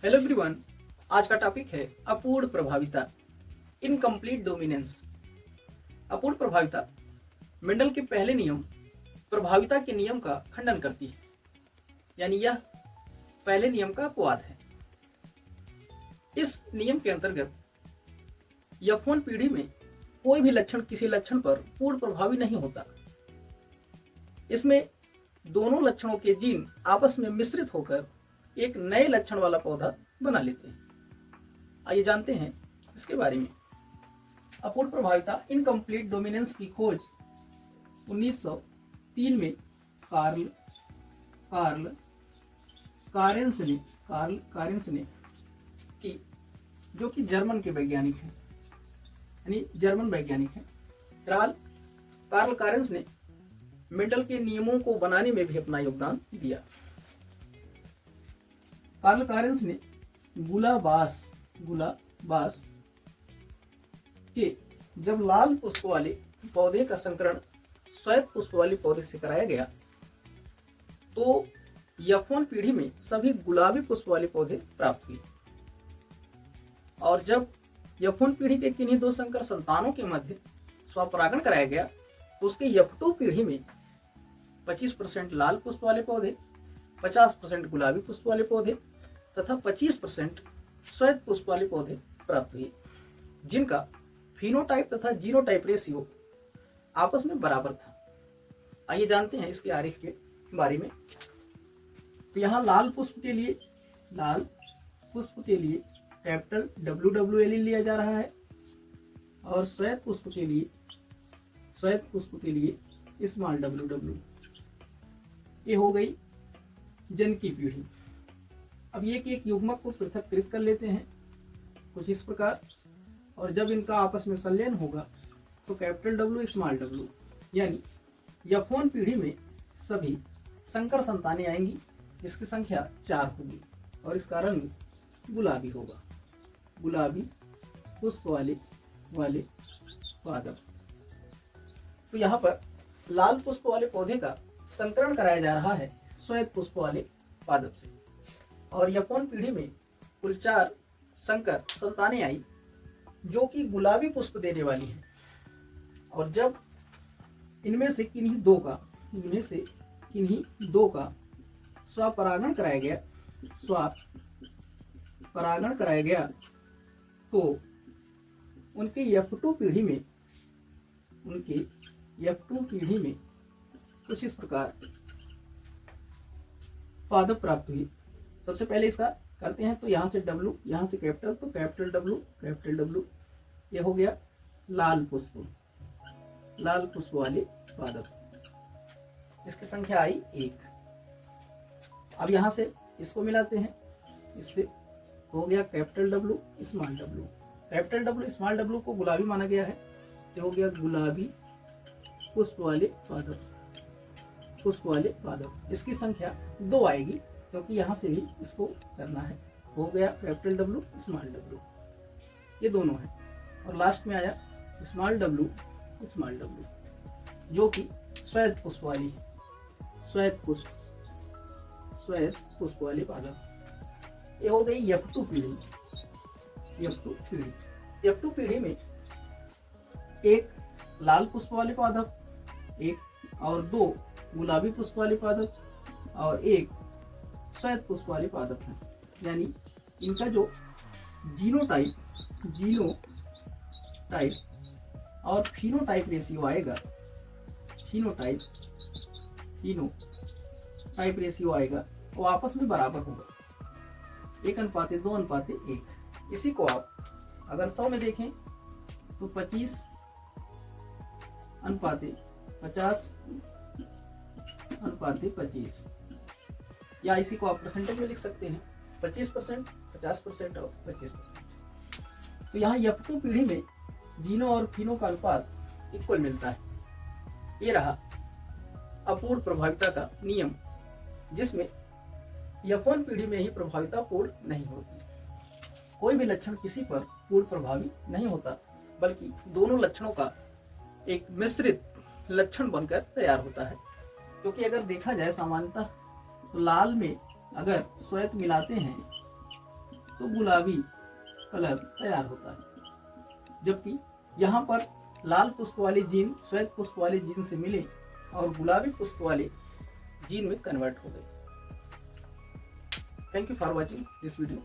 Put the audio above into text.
Hello everyone, आज का topic है अपूर्ण प्रभाविता, इनकम्प्लीट डोमिनेंस। अपूर्ण प्रभाविता मेंडल के पहले नियम प्रभाविता के नियम का खंडन करती है, यानी यह पहले नियम का अपवाद है। इस नियम के अंतर्गत F1 पीढ़ी में कोई भी लक्षण किसी लक्षण पर पूर्ण प्रभावी नहीं होता। इसमें दोनों लक्षणों के जीन आपस में मिश्रित होकर एक नए लक्षण वाला पौधा बना लेते हैं। आइए जानते हैं इसके बारे में। अपूर्ण प्रभाविता इनकम्प्लीट डोमिनेंस की खोज 1903 में कार्ल कारेंस ने की, जो कि जर्मन के वैज्ञानिक हैं, यानी जर्मन वैज्ञानिक हैं। कार्ल कारेंस ने मेंडल के नियमों को बनाने में भी अपना योगदान दिया। कार्ल कारेंस ने गुलाबास के जब लाल पुष्प वाले पौधे का संकरण श्वेत पुष्प वाले पौधे से कराया गया, तो F1 पीढ़ी में सभी गुलाबी पुष्प वाले पौधे प्राप्त हुए। और जब F1 पीढ़ी के किन्हीं दो संकर संतानों के मध्य स्वपरागण कराया गया, तो उसके F2 पीढ़ी में 25% लाल पुष्प वाले पौधे, 50% गुलाबी पुष्प वाले पौधे तथा 25% श्वेत पुष्प वाले पौधे प्राप्त हुए, जिनका फिनोटाइप तथा जीनोटाइप रेशियो आपस में बराबर था। आइए जानते हैं इसके आरेख के बारे में। तो यहाँ लाल पुष्प के लिए कैपिटल WWL लिया जा रहा है, और श्वेत पुष्प के लिए स्मॉल WW। ये हो गई जन की पीढ़ी। अब ये कि एक युग्मक को पृथक्कृत कर लेते हैं कुछ इस प्रकार, और जब इनका आपस में संलयन होगा तो कैपिटल W स्मॉल w, यानी F1 पीढ़ी में सभी संकर संतानें आएंगी, जिसकी संख्या 4 होगी, और इसका रंग गुलाबी होगा, गुलाबी पुष्प वाले पादप। तो यहाँ पर लाल पुष्प वाले पौधे का संकरण कराया जा रहा है श्वेत पुष्प वाले पादप से, और F1 पीढ़ी में कुल 4 संकर संतानें आई, जो कि गुलाबी पुष्प देने वाली है। और जब इनमें से किन्हीं दो का स्वपरागण कराया गया, तो उनके F2 पीढ़ी में कुछ इस प्रकार पादप प्राप्त हुई। सबसे पहले इसका करते हैं, तो यहाँ से W, यहाँ से कैपिटल, तो कैपिटल W, ये हो गया लाल पुष्प वाले पादप, इसकी संख्या आई 1। अब यहाँ से इसको मिलाते हैं, इससे हो गया capital W small w। Capital W small w को गुलाबी माना गया है, ये हो गया गुलाबी पुष्प वाले पादप। इसकी संख्या 2 आएगी, क्योंकि यहाँ से भी इसको करना है। हो गया कैपिटल W स्मॉल w, ये दोनों है। और लास्ट में आया स्मॉल w, जो कि श्वेत पुष्प वाले पादप। ये हो गई F2 पीढ़ी में एक लाल पुष्प वाले पादप, एक और 2 गुलाबी पुष्प वाले पादप, और एक श्वेत पुष्प वाले पादप हैं। यानी इनका जो जीनोटाइप और फिनोटाइप रेशियो आएगा, फिनोटाइप रेशियो आएगा, वो आपस में बराबर होगा, 1:2:1। इसी को आप अगर 100 में देखें तो 25:50:25, या इसी को आप परसेंटेज में लिख सकते हैं, 25%, 50% और 25%। तो यहाँ F2 पीढ़ी में जीनो और फिनो का अनुपात इक्वल मिलता है। ये रहा अपूर्ण प्रभाविता का नियम, जिसमें F1 पीढ़ी में ही प्रभाविता पूर्ण नहीं होती। कोई भी लक्षण किसी पर पूर्ण प्रभावी नहीं होता, बल्कि दोनों लक्षणों का एक मिश्रित लक्षण बनकर तैयार होता है। क्योंकि अगर देखा जाए सामान्यतः, तो लाल में अगर श्वेत मिलाते हैं तो गुलाबी कलर तैयार होता है। जबकि यहाँ पर लाल पुष्प वाली जीन श्वेत पुष्प वाले जीन से मिले और गुलाबी पुष्प वाले जीन में कन्वर्ट हो गए। Thank you for watching this video.